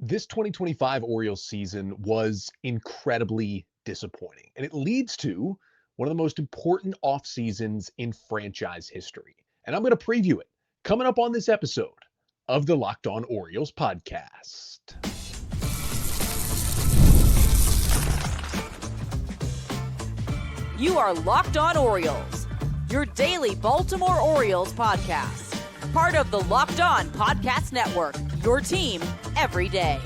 This 2025 Orioles season was incredibly disappointing, and it leads to one of the most important off seasons in franchise history. And I'm going to preview it coming up on this episode of the Locked On Orioles podcast. You are Locked On Orioles, your daily Baltimore Orioles podcast. Part of the Locked On Podcast Network, your team every day.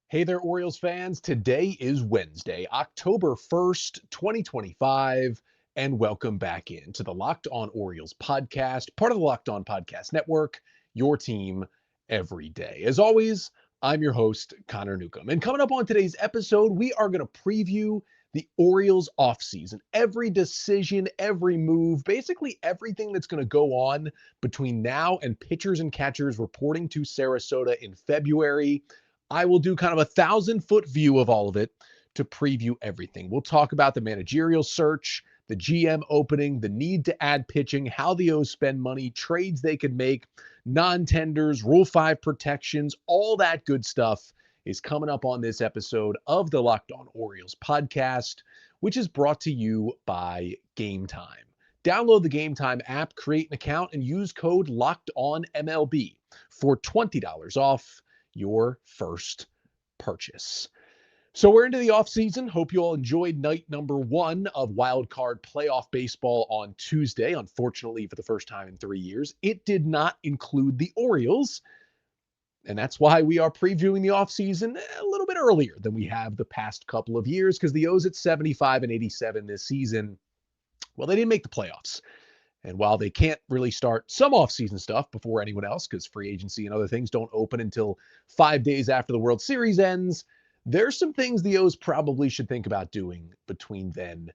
Hey there, Orioles fans. Today is Wednesday, October 1st, 2025, and welcome back into the Locked On Orioles podcast, part of the Locked On Podcast Network, your team every day. As always, I'm your host, Connor Newcomb. And coming up on today's episode, we are going to preview the Orioles offseason. Every decision, every move, basically everything that's going to go on between now and pitchers and catchers reporting to Sarasota in February. I will do kind of a 1,000-foot view of all of it to preview everything. We'll talk about the managerial search, the GM opening, the need to add pitching, how the O's spend money, trades they could make, non-tenders, Rule 5 protections, all that good stuff is coming up on this episode of the Locked On Orioles podcast, which is brought to you by Game Time. Download the Game Time app, create an account, and use code LOCKEDONMLB for $20 off your first purchase. So we're into the offseason. Hope you all enjoyed night number 1 of Wild Card Playoff Baseball on Tuesday. Unfortunately, for the first time in 3 years, it did not include the Orioles. And that's why we are previewing the offseason a little bit earlier than we have the past couple of years, because the O's at 75 and 87 this season, well, they didn't make the playoffs. And while they can't really start some offseason stuff before anyone else, because free agency and other things don't open until 5 days after the World Series ends, there's some things the O's probably should think about doing between then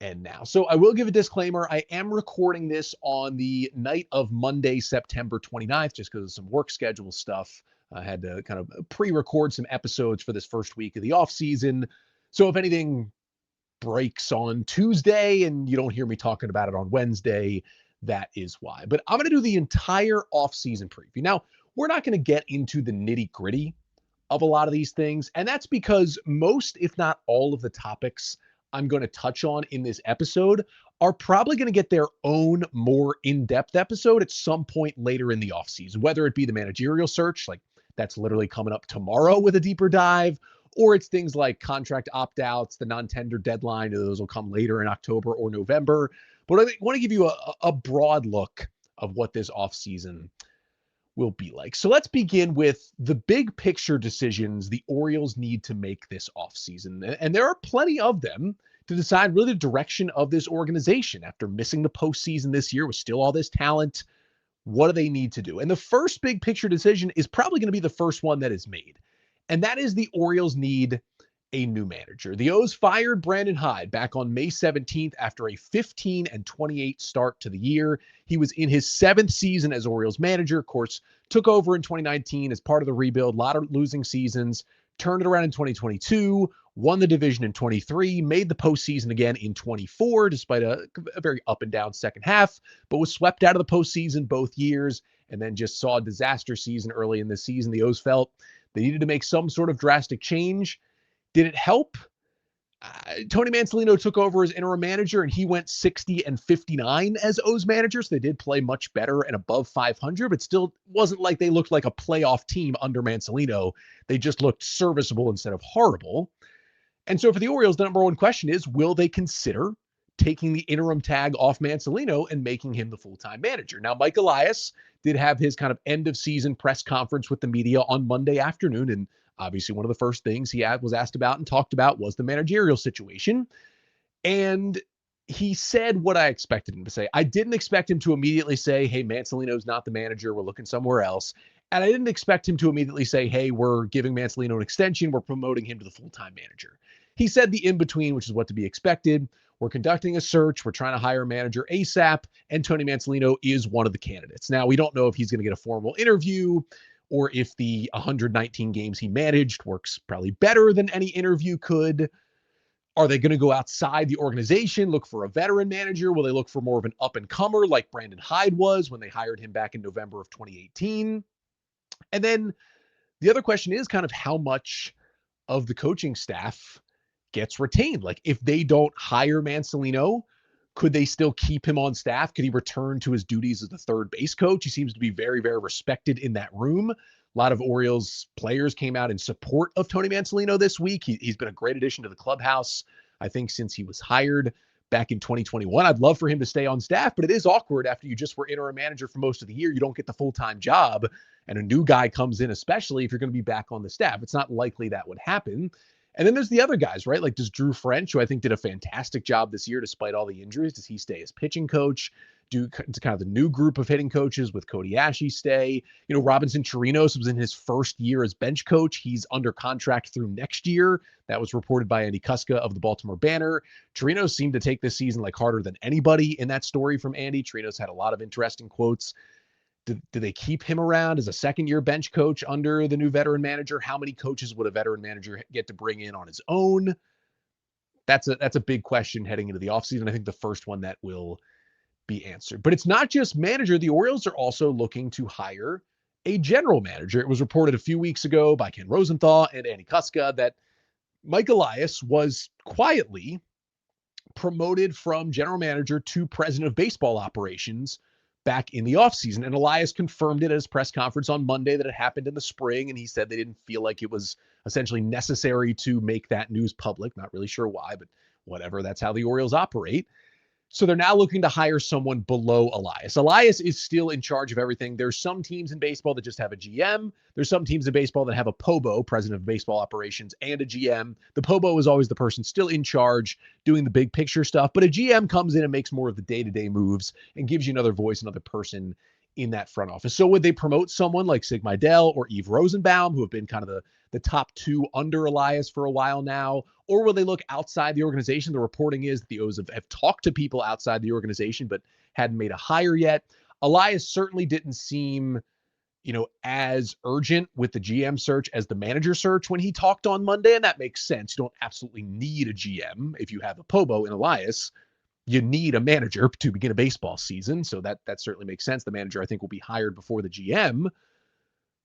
and now. So I will give a disclaimer. I am recording this on the night of Monday, September 29th, just because of some work schedule stuff. I had to kind of pre-record some episodes for this first week of the offseason. So if anything breaks on Tuesday and you don't hear me talking about it on Wednesday, that is why. But I'm going to do the entire offseason preview. Now, we're not going to get into the nitty-gritty of a lot of these things, and that's because most, if not all, of the topics I'm going to touch on in this episode are probably going to get their own more in-depth episode at some point later in the offseason, whether it be the managerial search, like that's literally coming up tomorrow with a deeper dive, or it's things like contract opt-outs, the non-tender deadline. Those will come later in October or November. But I want to give you a broad look of what this offseason will be like. So let's begin with the big picture decisions the Orioles need to make this offseason. And there are plenty of them to decide really the direction of this organization after missing the postseason this year with still all this talent. What do they need to do? And the first big picture decision is probably going to be the first one that is made. And that is the Orioles need a new manager. The O's fired Brandon Hyde back on May 17th after a 15-28 start to the year. He was in his 7th season as Orioles manager, of course, took over in 2019 as part of the rebuild, a lot of losing seasons, turned it around in 2022, won the division in 23, made the postseason again in 24, despite a very up and down second half, but was swept out of the postseason both years, and then just saw a disaster season early in the season. The O's felt they needed to make some sort of drastic change. Did it help? Tony Mansolino took over as interim manager, and he went 60-59 as O's manager. So they did play much better and above 500, but still wasn't like they looked like a playoff team under Mansolino. They just looked serviceable instead of horrible. And so for the Orioles, the number one question is, will they consider taking the interim tag off Mansolino and making him the full-time manager? Now, Mike Elias did have his kind of end-of-season press conference with the media on Monday afternoon, and obviously, one of the first things he was asked about and talked about was the managerial situation. And he said what I expected him to say. I didn't expect him to immediately say, hey, Mansolino's not the manager. We're looking somewhere else. And I didn't expect him to immediately say, hey, we're giving Mansolino an extension. We're promoting him to the full-time manager. He said the in-between, which is what to be expected. We're conducting a search. We're trying to hire a manager ASAP. And Tony Mansolino is one of the candidates. Now, we don't know if he's going to get a formal interview, or if the 119 games he managed works probably better than any interview could. Are they going to go outside the organization, look for a veteran manager? Will they look for more of an up-and-comer like Brandon Hyde was when they hired him back in November of 2018? And then the other question is kind of how much of the coaching staff gets retained. Like if they don't hire Mancelino, could they still keep him on staff? Could he return to his duties as the third base coach? He seems to be very, very respected in that room. A lot of Orioles players came out in support of Tony Mancelino this week. He's been a great addition to the clubhouse, I think, since he was hired back in 2021. I'd love for him to stay on staff, but it is awkward after you just were interim manager for most of the year. You don't get the full-time job, and a new guy comes in, especially if you're going to be back on the staff. It's not likely that would happen. And then there's the other guys, right? Like, does Drew French, who I think did a fantastic job this year despite all the injuries, does he stay as pitching coach? Do kind of the new group of hitting coaches with Cody Ashe stay? You know, Robinson Chirinos was in his first year as bench coach. He's under contract through next year. That was reported by Andy Kuska of the Baltimore Banner. Chirinos seemed to take this season like harder than anybody in that story from Andy. Chirinos had a lot of interesting quotes. Do they keep him around as a second-year bench coach under the new veteran manager? How many coaches would a veteran manager get to bring in on his own? That's a big question heading into the offseason. I think the first one that will be answered. But it's not just manager. The Orioles are also looking to hire a general manager. It was reported a few weeks ago by Ken Rosenthal and Andy Kuska that Mike Elias was quietly promoted from general manager to president of baseball operations back in the offseason. And Elias confirmed it at his press conference on Monday that it happened in the spring. And he said they didn't feel like it was essentially necessary to make that news public. Not really sure why, but whatever. That's how the Orioles operate. So they're now looking to hire someone below Elias. Elias is still in charge of everything. There's some teams in baseball that just have a GM. There's some teams in baseball that have a POBO, president of baseball operations, and a GM. The POBO is always the person still in charge doing the big picture stuff, but a GM comes in and makes more of the day-to-day moves and gives you another voice, another person in that front office. So would they promote someone like Sig Mejdal or Yves Rosenbaum, who have been kind of the top two under Elias for a while now? Or will they look outside the organization? The reporting is that the O's have talked to people outside the organization, but hadn't made a hire yet. Elias certainly didn't seem, as urgent with the GM search as the manager search when he talked on Monday. And that makes sense. You don't absolutely need a GM if you have a POBO in Elias. You need a manager to begin a baseball season. So that certainly makes sense. The manager, I think, will be hired before the GM.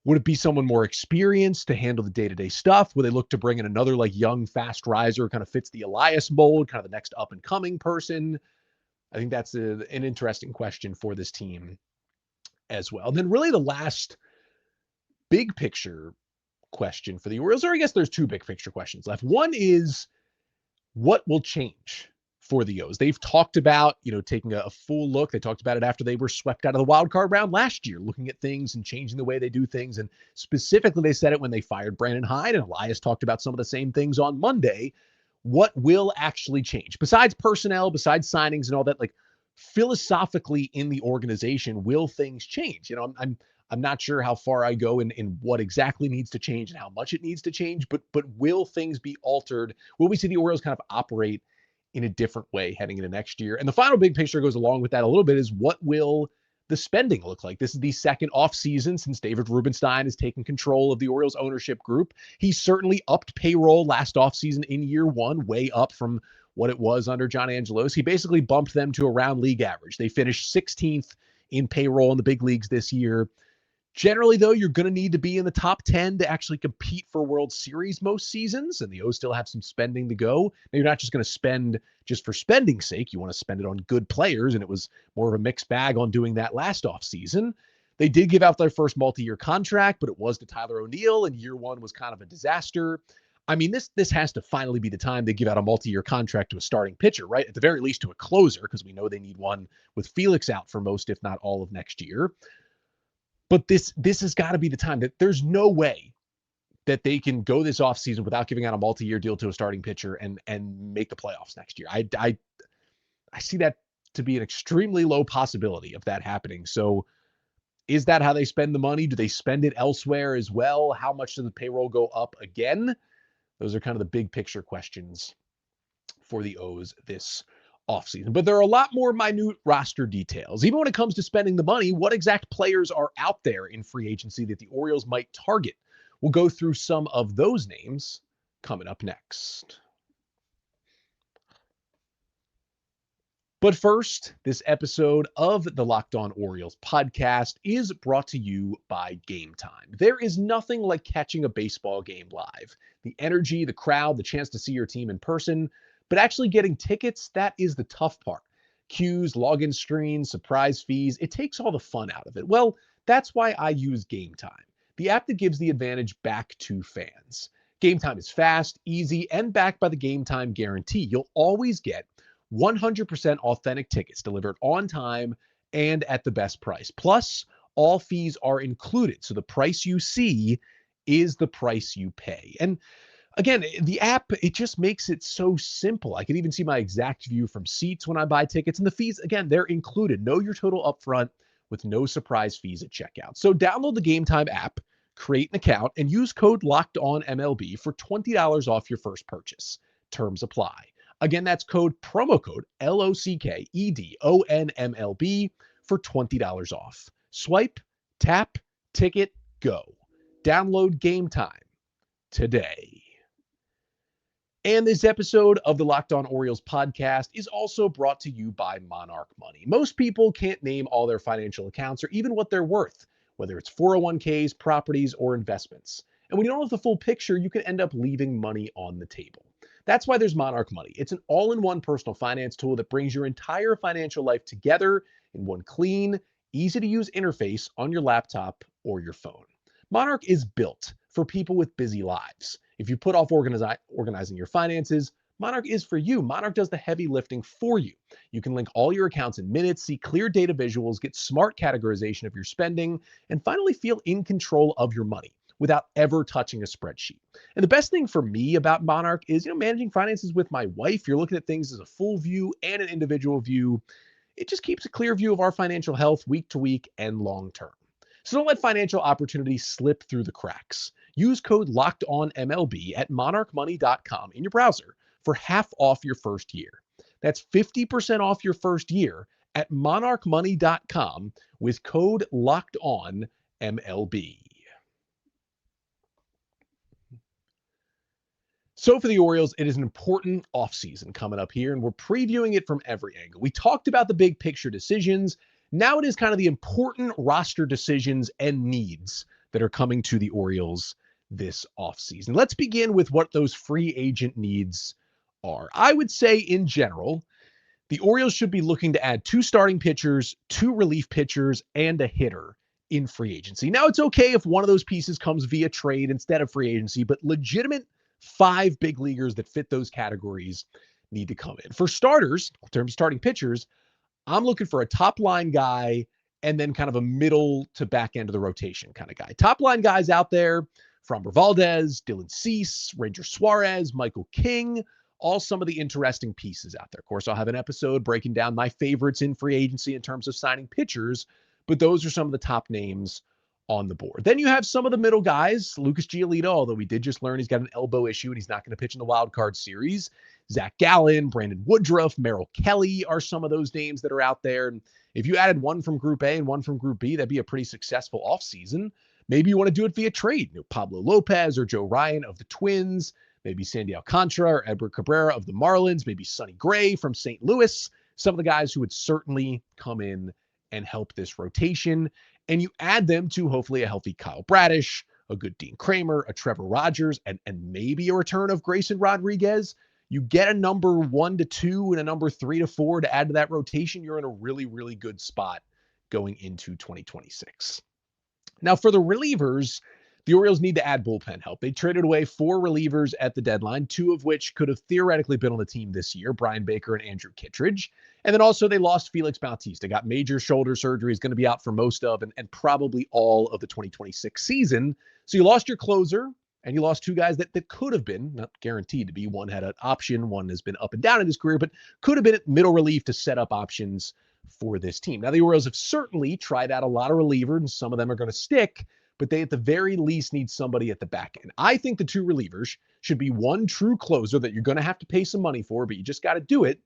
Would it be someone more experienced to handle the day-to-day stuff? Would they look to bring in another young, fast riser, kind of fits the Elias mold, kind of the next up-and-coming person? I think that's an interesting question for this team as well. And then really the last big picture question for the Orioles, or I guess there's two big picture questions left. One is, what will change for the O's? They've talked about, taking a full look. They talked about it after they were swept out of the wild card round last year, looking at things and changing the way they do things. And specifically, they said it when they fired Brandon Hyde, and Elias talked about some of the same things on Monday. What will actually change? Besides personnel, besides signings and all that, philosophically in the organization, will things change? I'm not sure how far I go in what exactly needs to change and how much it needs to change, but will things be altered? Will we see the Orioles kind of operate in a different way heading into next year? And the final big picture goes along with that a little bit is, what will the spending look like? This is the second offseason since David Rubenstein has taken control of the Orioles ownership group. He certainly upped payroll last offseason in year one, way up from what it was under John Angelos. He basically bumped them to around league average. They finished 16th in payroll in the big leagues this year. Generally, though, you're going to need to be in the top 10 to actually compete for World Series most seasons, and the O's still have some spending to go. Now, you're not just going to spend just for spending's sake. You want to spend it on good players, and it was more of a mixed bag on doing that last offseason. They did give out their first multi-year contract, but it was to Tyler O'Neill, and year one was kind of a disaster. I mean, this has to finally be the time they give out a multi-year contract to a starting pitcher, right? At the very least to a closer, because we know they need one with Felix out for most, if not all, of next year. But this has got to be the time. That there's no way that they can go this offseason without giving out a multi-year deal to a starting pitcher and make the playoffs next year. I see that to be an extremely low possibility of that happening. So is that how they spend the money? Do they spend it elsewhere as well? How much does the payroll go up again? Those are kind of the big picture questions for the O's this offseason. But there are a lot more minute roster details. Even when it comes to spending the money, what exact players are out there in free agency that the Orioles might target? We'll go through some of those names coming up next. But first, this episode of the Locked On Orioles podcast is brought to you by Game Time. There is nothing like catching a baseball game live. The energy, the crowd, the chance to see your team in person, but actually getting tickets, that is the tough part. Queues, login screens, surprise fees, it takes all the fun out of it. Well, that's why I use Game Time, the app that gives the advantage back to fans. Game Time is fast, easy, and backed by the Game Time guarantee. You'll always get 100% authentic tickets delivered on time and at the best price. Plus, all fees are included. So the price you see is the price you pay. And again, the app, it just makes it so simple. I can even see my exact view from seats when I buy tickets. And the fees, again, they're included. Know your total upfront with no surprise fees at checkout. So download the Game Time app, create an account, and use code LOCKEDONMLB for $20 off your first purchase. Terms apply. Again, that's promo code LOCKEDONMLB for $20 off. Swipe, tap, ticket, go. Download Game Time today. And this episode of the Locked On Orioles podcast is also brought to you by Monarch Money. Most people can't name all their financial accounts or even what they're worth, whether it's 401ks, properties, or investments. And when you don't have the full picture, you can end up leaving money on the table. That's why there's Monarch Money. It's an all-in-one personal finance tool that brings your entire financial life together in one clean, easy-to-use interface on your laptop or your phone. Monarch is built for people with busy lives. If you put off organizing your finances, Monarch is for you. Monarch does the heavy lifting for you. You can link all your accounts in minutes, see clear data visuals, get smart categorization of your spending, and finally feel in control of your money without ever touching a spreadsheet. And the best thing for me about Monarch is, managing finances with my wife. You're looking at things as a full view and an individual view. It just keeps a clear view of our financial health week to week and long term. So don't let financial opportunities slip through the cracks. Use code LOCKEDONMLB at monarchmoney.com in your browser for half off your first year. That's 50% off your first year at monarchmoney.com with code LOCKEDONMLB. So for the Orioles, it is an important offseason coming up here, and we're previewing it from every angle. We talked about the big picture decisions. Now it is kind of the important roster decisions and needs that are coming to the Orioles this offseason. Let's begin with what those free agent needs are. I would say in general, the Orioles should be looking to add 2 starting pitchers, 2 relief pitchers, and a hitter in free agency. Now it's okay if one of those pieces comes via trade instead of free agency, but legitimate 5 big leaguers that fit those categories need to come in. For starters, in terms of starting pitchers, I'm looking for a top line guy and then kind of a middle to back end of the rotation kind of guy. Top line guys out there, Framber Valdez, Dylan Cease, Ranger Suarez, Michael King, all some of the interesting pieces out there. Of course, I'll have an episode breaking down my favorites in free agency in terms of signing pitchers, but those are some of the top names on the board. Then you have some of the middle guys, Lucas Giolito, although we did just learn he's got an elbow issue and he's not going to pitch in the wild card series. Zach Gallen, Brandon Woodruff, Merrill Kelly are some of those names that are out there. And if you added one from Group A and one from Group B, that'd be a pretty successful offseason. Maybe you want to do it via trade. Pablo Lopez or Joe Ryan of the Twins, maybe Sandy Alcantara or Edward Cabrera of the Marlins, maybe Sonny Gray from St. Louis. Some of the guys who would certainly come in and help this rotation. And you add them to hopefully a healthy Kyle Bradish, a good Dean Kramer, a Trevor Rogers, and maybe a return of Grayson Rodriguez. You get a number 1 to 2 and a number 3 to 4 to add to that rotation. You're in a really, really good spot going into 2026. Now, for the relievers, the Orioles need to add bullpen help. They traded away 4 relievers at the deadline, 2 of which could have theoretically been on the team this year, Brian Baker and Andrew Kittredge. And then also they lost Felix Bautista, got major shoulder surgery, is going to be out for most of and probably all of the 2026 season. So you lost your closer and you lost 2 guys that could have been, not guaranteed to be, one had an option, one has been up and down in his career, but could have been at middle relief to set up options for this team. Now the Orioles have certainly tried out a lot of relievers and some of them are going to stick, but they at the very least need somebody at the back end. I think the 2 relievers should be one true closer that you're going to have to pay some money for, but you just got to do it.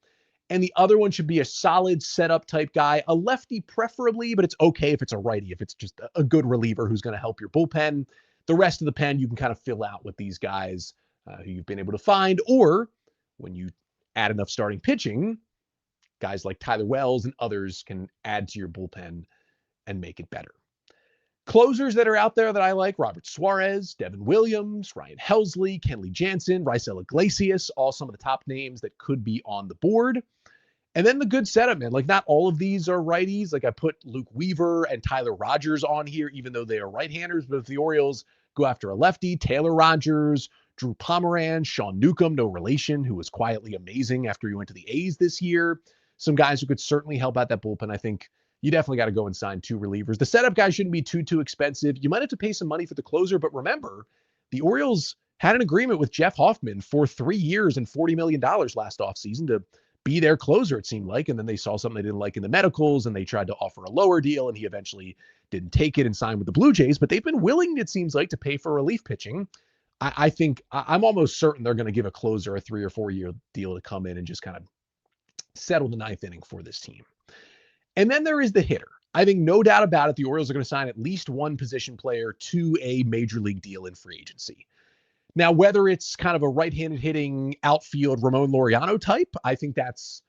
And the other one should be a solid setup type guy, a lefty preferably, but it's okay if it's a righty, if it's just a good reliever who's going to help your bullpen. The rest of the pen you can kind of fill out with these guys who you've been able to find, or when you add enough starting pitching, guys like Tyler Wells and others can add to your bullpen and make it better. Closers that are out there that I like: Robert Suarez, Devin Williams, Ryan Helsley, Kenley Jansen, Raisel Iglesias, all some of the top names that could be on the board. And then the good setup, man. Like, not all of these are righties. Like, I put Luke Weaver and Tyler Rogers on here, even though they are right-handers. But if the Orioles go after a lefty, Taylor Rogers, Drew Pomeranz, Sean Newcomb, no relation, who was quietly amazing after he went to the A's this year. Some guys who could certainly help out that bullpen. I think you definitely got to go and sign 2 relievers. The setup guys shouldn't be too expensive. You might have to pay some money for the closer, but remember, the Orioles had an agreement with Jeff Hoffman for 3 years and $40 million last offseason to be their closer, it seemed like. And then they saw something they didn't like in the medicals, and they tried to offer a lower deal, and he eventually didn't take it and signed with the Blue Jays. But they've been willing, it seems like, to pay for relief pitching. I think I'm almost certain they're going to give a closer a 3 or 4 year deal to come in and just kind of settle the 9th inning for this team. And then there is the hitter. I think no doubt about it, the Orioles are going to sign at least one position player to a major league deal in free agency. Now, whether it's kind of a right-handed hitting outfield Ramon Laureano type, I think that's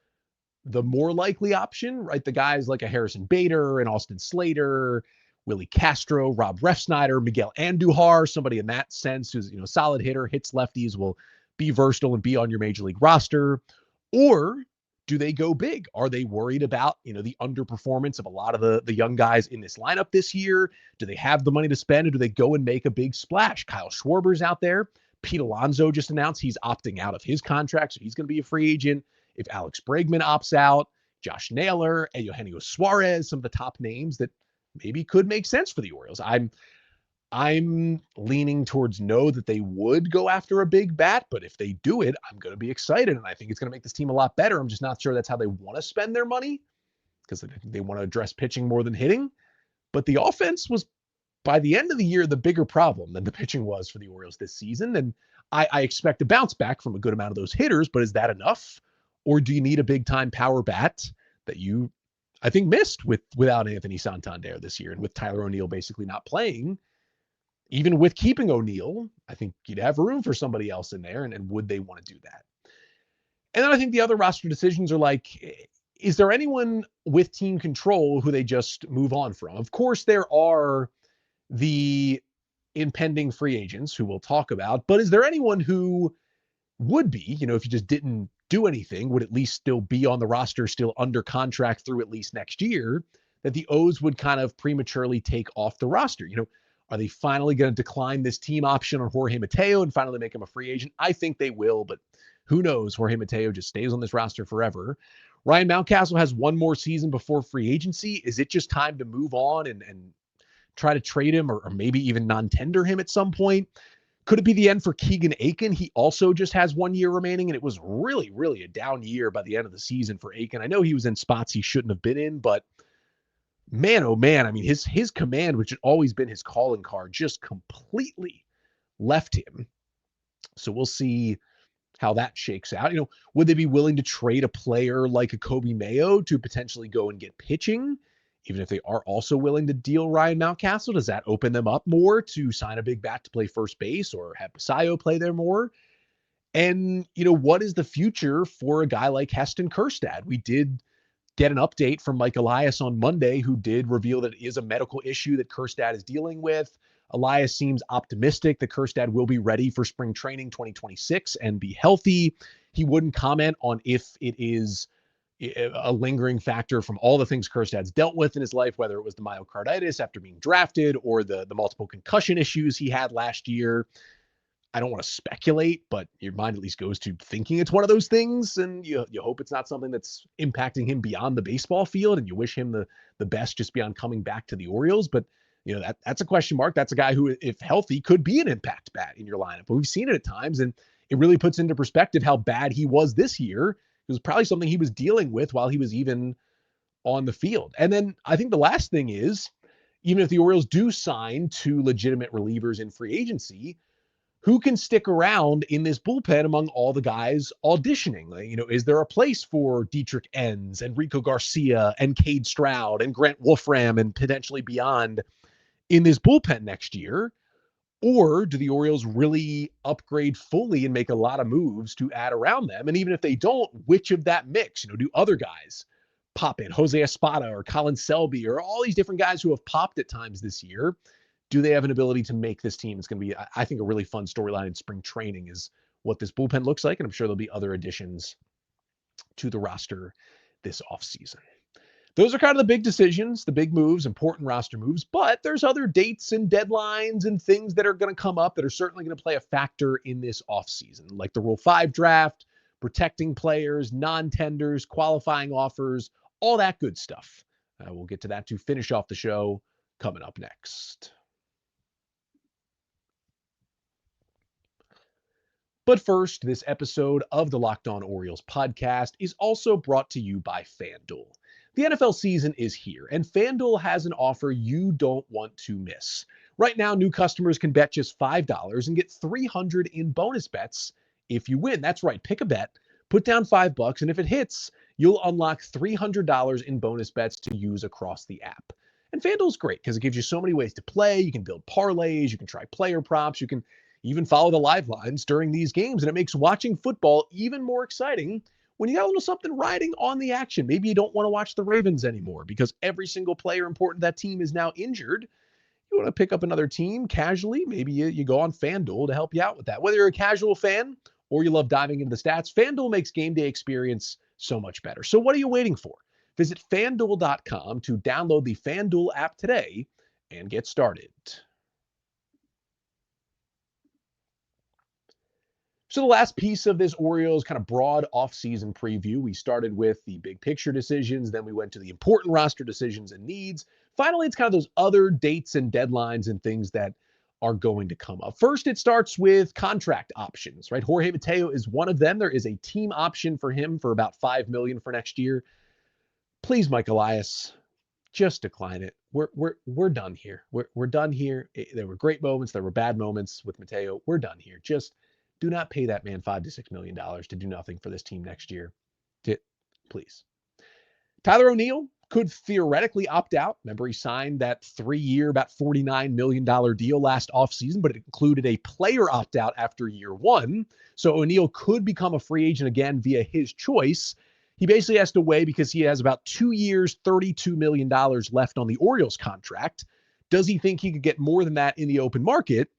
the more likely option, right? The guys like a Harrison Bader and Austin Slater, Willie Castro, Rob Refsnyder, Miguel Andujar, somebody in that sense who's, a solid hitter, hits lefties, will be versatile and be on your major league roster. Or do they go big? Are they worried about, the underperformance of a lot of the young guys in this lineup this year? Do they have the money to spend, or do they go and make a big splash? Kyle Schwarber's out there. Pete Alonso just announced he's opting out of his contract, so he's going to be a free agent. If Alex Bregman opts out, Josh Naylor and Eugenio Suarez, some of the top names that maybe could make sense for the Orioles. I'm leaning towards no, that they would go after a big bat, but if they do it, I'm going to be excited, and I think it's going to make this team a lot better. I'm just not sure that's how they want to spend their money, because they want to address pitching more than hitting. But the offense was, by the end of the year, the bigger problem than the pitching was for the Orioles this season. And I expect a bounce back from a good amount of those hitters, but is that enough? Or do you need a big-time power bat that you, I think, missed without Anthony Santander this year, and with Tyler O'Neill basically not playing? Even with keeping O'Neill, I think you'd have room for somebody else in there, and would they want to do that? And then I think the other roster decisions are like, is there anyone with team control who they just move on from? Of course, there are the impending free agents who we'll talk about, but is there anyone who would be, if you just didn't do anything, would at least still be on the roster, still under contract through at least next year, that the O's would kind of prematurely take off the roster? Are they finally going to decline this team option on Jorge Mateo and finally make him a free agent? I think they will, but who knows? Jorge Mateo just stays on this roster forever. Ryan Mountcastle has one more season before free agency. Is it just time to move on and try to trade him, or maybe even non-tender him at some point? Could it be the end for Keegan Aiken? He also just has 1 year remaining, and it was really, really a down year by the end of the season for Aiken. I know he was in spots he shouldn't have been in, but man, oh man, I mean, his command, which had always been his calling card, just completely left him. So we'll see how that shakes out. Would they be willing to trade a player like a Kobe Mayo to potentially go and get pitching, even if they are also willing to deal Ryan Mountcastle? Does that open them up more to sign a big bat to play first base, or have Basayo play there more? And, what is the future for a guy like Heston Kjerstad? We did get an update from Mike Elias on Monday, who did reveal that it is a medical issue that Kjerstad is dealing with. Elias seems optimistic that Kjerstad will be ready for spring training 2026 and be healthy. He wouldn't comment on if it is a lingering factor from all the things Kjerstad's dealt with in his life, whether it was the myocarditis after being drafted or the multiple concussion issues he had last year. I don't want to speculate, but your mind at least goes to thinking it's one of those things, and you hope it's not something that's impacting him beyond the baseball field, and you wish him the best just beyond coming back to the Orioles. But that's a question mark. That's a guy who, if healthy, could be an impact bat in your lineup. But we've seen it at times, and it really puts into perspective how bad he was this year. It was probably something he was dealing with while he was even on the field. And then I think the last thing is, even if the Orioles do sign 2 legitimate relievers in free agency, who can stick around in this bullpen among all the guys auditioning? Is there a place for Dietrich Enns and Rico Garcia and Cade Stroud and Grant Wolfram and potentially beyond in this bullpen next year? Or do the Orioles really upgrade fully and make a lot of moves to add around them? And even if they don't, which of that mix, do other guys pop in, Jose Espada or Colin Selby or all these different guys who have popped at times this year. Do they have an ability to make this team? It's going to be, I think, a really fun storyline in spring training is what this bullpen looks like. And I'm sure there'll be other additions to the roster this offseason. Those are kind of the big decisions, the big moves, important roster moves, but there's other dates and deadlines and things that are going to come up that are certainly going to play a factor in this offseason, like the Rule 5 draft, protecting players, non-tenders, qualifying offers, all that good stuff. We'll get to that to finish off the show coming up next. But first, this episode of the Locked On Orioles podcast is also brought to you by FanDuel. The NFL season is here, and FanDuel has an offer you don't want to miss. Right now, new customers can bet just $5 and get $300 in bonus bets if you win. That's right, pick a bet, put down $5, and if it hits, you'll unlock $300 in bonus bets to use across the app. And FanDuel's great because it gives you so many ways to play. You can build parlays, you can try player props, you can even follow the live lines during these games, and it makes watching football even more exciting when you got a little something riding on the action. Maybe you don't want to watch the Ravens anymore because every single player important to that team is now injured. You want to pick up another team casually, maybe you go on FanDuel to help you out with that. Whether you're a casual fan or you love diving into the stats, FanDuel makes game day experience so much better. So what are you waiting for? Visit FanDuel.com to download the FanDuel app today and get started. So the last piece of this Orioles kind of broad offseason preview, we started with the big picture decisions, then we went to the important roster decisions and needs. Finally, it's kind of those other dates and deadlines and things that are going to come up. First, it starts with contract options, right? Jorge Mateo is one of them. There is a team option for him for about $5 million for next year. Please, Mike Elias, just decline it. We're done here. We're done here. There were great moments. There were bad moments with Mateo. We're done here. Just do not pay that man $5 to $6 million to do nothing for this team next year. Please. Tyler O'Neill could theoretically opt out. Remember, he signed that 3-year, about $49 million deal last offseason, but it included a player opt-out after year 1. So O'Neill could become a free agent again via his choice. He basically has to wait because he has about 2 years, $32 million left on the Orioles contract. Does he think he could get more than that in the open market?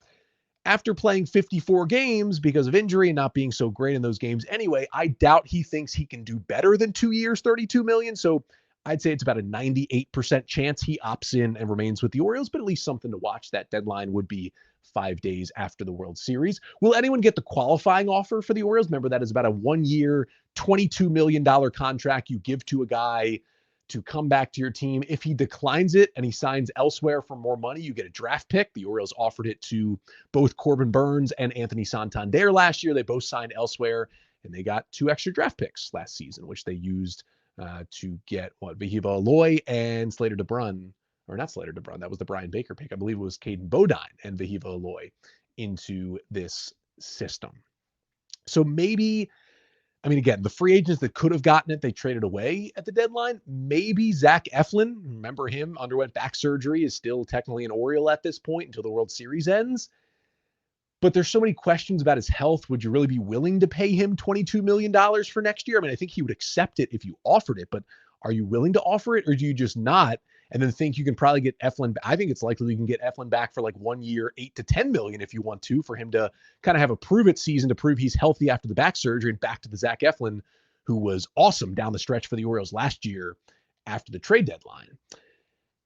After playing 54 games because of injury and not being so great in those games anyway, I doubt he thinks he can do better than 2 years, $32 million. So I'd say it's about a 98% chance he opts in and remains with the Orioles, but at least something to watch. That deadline would be 5 days after the World Series. Will anyone get the qualifying offer for the Orioles? Remember, that is about a 1-year, $22 million contract you give to a guy to come back to your team. If he declines it and he signs elsewhere for more money, you get a draft pick. The Orioles offered it to both Corbin Burns and Anthony Santander last year. They both signed elsewhere, and they got 2 extra draft picks last season, which they used to get Vahiva Aloy and Slater DeBrun, or not Slater DeBrun. That was the Brian Baker pick. I believe it was Caden Bodine and Vahiva Aloy into this system. So maybe, I mean, again, the free agents that could have gotten it, they traded away at the deadline. Maybe Zach Eflin, remember him, underwent back surgery, is still technically an Oriole at this point until the World Series ends. But there's so many questions about his health. Would you really be willing to pay him $22 million for next year? I mean, I think he would accept it if you offered it, but are you willing to offer it, or do you just not? And then think you can probably get Eflin. I think it's likely you can get Eflin back for like 1 year, $8 to $10 million if you want to, for him to kind of have a prove it season to prove he's healthy after the back surgery, and back to the Zach Eflin, who was awesome down the stretch for the Orioles last year after the trade deadline.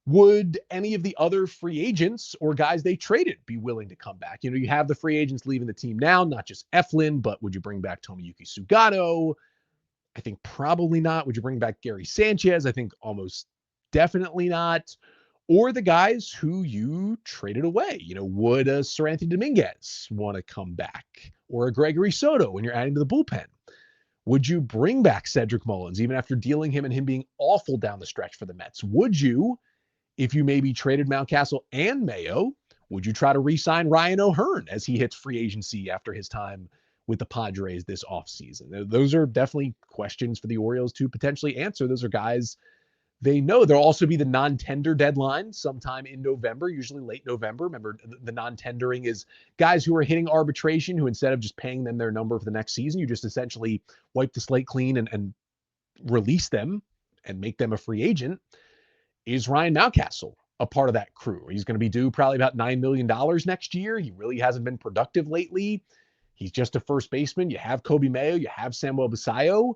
Would any of the other free agents or guys they traded be willing to come back? You know, you have the free agents leaving the team now, not just Eflin, but would you bring back Tomoyuki Sugano? I think probably not. Would you bring back Gary Sanchez? I think almost definitely not. Or the guys who you traded away. You know, would a Seranthony Dominguez want to come back? Or a Gregory Soto when you're adding to the bullpen? Would you bring back Cedric Mullins, even after dealing him and him being awful down the stretch for the Mets? Would you, if you maybe traded Mountcastle and Mayo, would you try to re-sign Ryan O'Hearn as he hits free agency after his time with the Padres this offseason? Those are definitely questions for the Orioles to potentially answer. Those are guys they know. There'll also be the non-tender deadline sometime in November, usually late November. Remember, the non-tendering is guys who are hitting arbitration, who instead of just paying them their number for the next season, you just essentially wipe the slate clean and release them and make them a free agent, is Ryan Mountcastle a part of that crew? He's going to be due probably about $9 million next year. He really hasn't been productive lately. He's just a first baseman. You have Kobe Mayo, you have Samuel Basayo.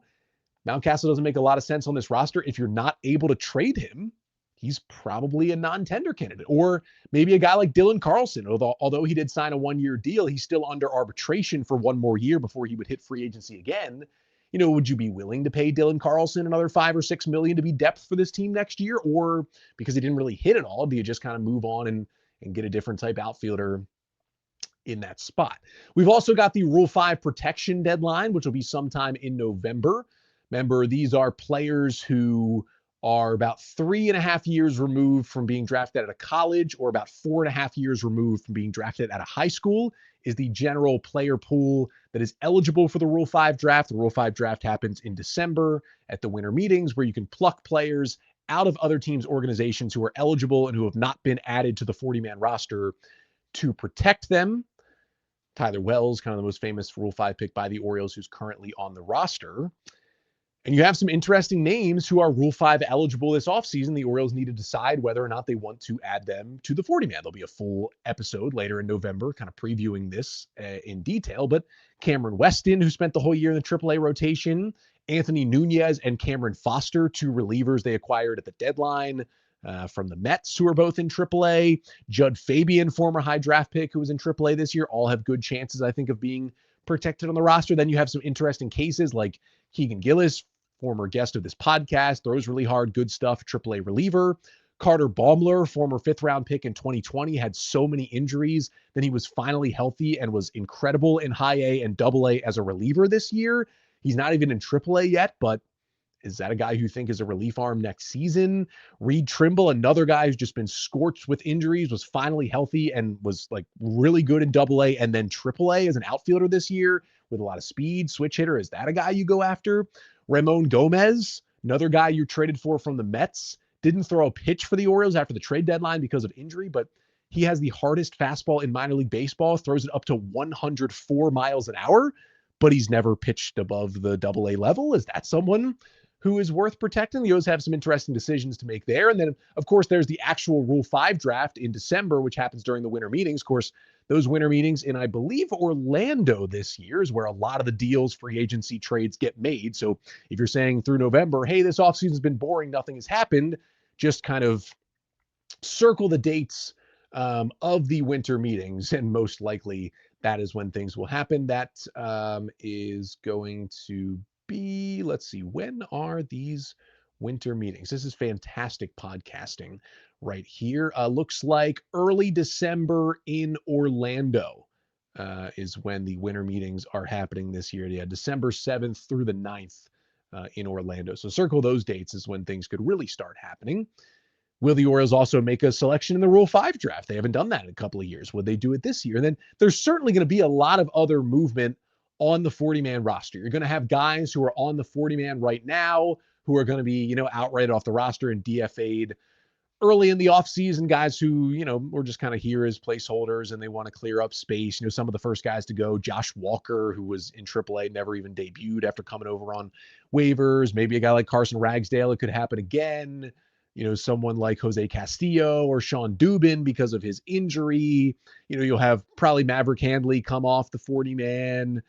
Mountcastle doesn't make a lot of sense on this roster. If you're not able to trade him, he's probably a non-tender candidate. Or maybe a guy like Dylan Carlson, although he did sign a one-year deal, he's still under arbitration for one more year before he would hit free agency again. Would you be willing to pay Dylan Carlson another $5 or $6 million to be depth for this team next year? Or because he didn't really hit it all, do you just kind of move on and get a different type outfielder in that spot? We've also got the Rule 5 protection deadline, which will be sometime in November. Remember, these are players who are about 3.5 years removed from being drafted at a college, or about 4.5 years removed from being drafted at a high school, is the general player pool that is eligible for the Rule 5 draft. The Rule 5 draft happens in December at the winter meetings, where you can pluck players out of other teams' organizations who are eligible and who have not been added to the 40-man roster to protect them. Tyler Wells, kind of the most famous Rule 5 pick by the Orioles, who's currently on the roster. And you have some interesting names who are Rule 5 eligible this offseason. The Orioles need to decide whether or not they want to add them to the 40-man. There'll be a full episode later in November kind of previewing this in detail. But Cameron Weston, who spent the whole year in the AAA rotation, Anthony Nunez and Cameron Foster, two relievers they acquired at the deadline from the Mets, who are both in AAA. Judd Fabian, former high draft pick who was in AAA this year, all have good chances, I think, of being protected on the roster. Then you have some interesting cases like Keegan Gillis, former guest of this podcast, throws really hard, good stuff, AAA reliever. Carter Baumler, former 5th-round pick in 2020, had so many injuries. Then he was finally healthy and was incredible in high A and double A as a reliever this year. He's not even in AAA yet, but is that a guy who you think is a relief arm next season? Reed Trimble, another guy who's just been scorched with injuries, was finally healthy and was like really good in double A and then AAA as an outfielder this year with a lot of speed, switch hitter. Is that a guy you go after? Ramon Gomez, another guy you traded for from the Mets, didn't throw a pitch for the Orioles after the trade deadline because of injury, but he has the hardest fastball in minor league baseball, throws it up to 104 miles an hour, but he's never pitched above the double A level. Is that someone who is worth protecting? The O's have some interesting decisions to make there. And then, of course, there's the actual Rule 5 draft in December, which happens during the winter meetings. Of course, those winter meetings in, I believe, Orlando this year is where a lot of the deals, free agency trades get made. So if you're saying through November, hey, this offseason's been boring, nothing has happened, just kind of circle the dates of the winter meetings, and most likely that is when things will happen. That is going to be, let's see, when are these winter meetings? This is fantastic podcasting right here. Looks like early December in Orlando is when the winter meetings are happening this year. Yeah, December 7th through the 9th in Orlando. So circle those dates is when things could really start happening. Will the Orioles also make a selection in the Rule 5 draft? They haven't done that in a couple of years. Would they do it this year? And then there's certainly going to be a lot of other movement on the 40-man roster. You're going to have guys who are on the 40-man right now who are going to be, outright off the roster and DFA'd early in the offseason, guys who, were just kind of here as placeholders and they want to clear up space. Some of the first guys to go, Josh Walker, who was in AAA, never even debuted after coming over on waivers. Maybe a guy like Carson Ragsdale, it could happen again. Someone like Jose Castillo or Sean Dubin because of his injury. You'll have probably Maverick Handley come off the 40-man,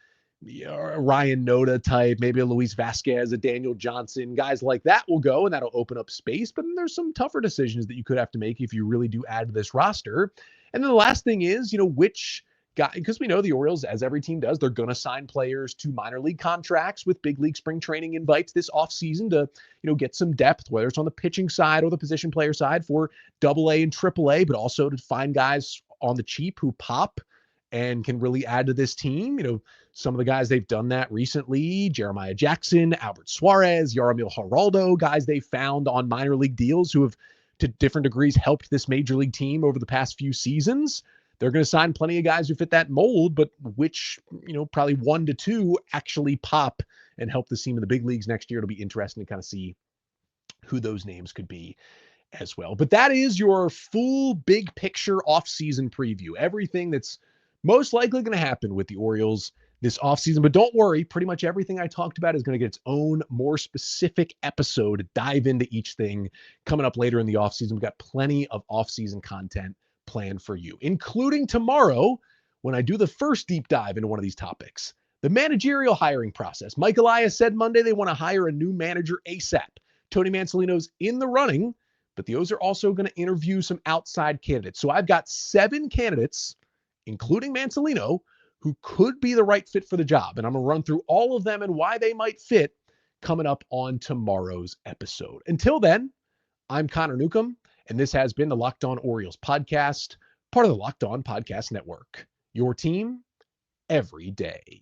a Ryan Noda type, maybe a Luis Vasquez, a Daniel Johnson, guys like that will go, and that'll open up space. But then there's some tougher decisions that you could have to make if you really do add to this roster. And then the last thing is, which guy, because we know the Orioles, as every team does, they're going to sign players to minor league contracts with big league spring training invites this offseason to, get some depth, whether it's on the pitching side or the position player side for double A and triple A, but also to find guys on the cheap who pop and can really add to this team. Some of the guys they've done that recently, Jeremiah Jackson, Albert Suarez, Yaramil Geraldo, guys they found on minor league deals who have to different degrees helped this major league team over the past few seasons. They're going to sign plenty of guys who fit that mold, but which, probably 1 to 2 actually pop and help the team in the big leagues next year. It'll be interesting to kind of see who those names could be as well. But that is your full big picture offseason preview. Everything that's most likely going to happen with the Orioles this offseason. But don't worry, pretty much everything I talked about is going to get its own more specific episode to dive into each thing coming up later in the offseason. We've got plenty of offseason content planned for you, including tomorrow when I do the first deep dive into one of these topics, the managerial hiring process. Mike Elias said Monday they want to hire a new manager ASAP. Tony Mansolino's in the running, but the O's are also going to interview some outside candidates. So I've got 7 candidates, including Mansolino, who could be the right fit for the job. And I'm going to run through all of them and why they might fit coming up on tomorrow's episode. Until then, I'm Connor Newcomb, and this has been the Locked On Orioles podcast, part of the Locked On Podcast Network. Your team every day.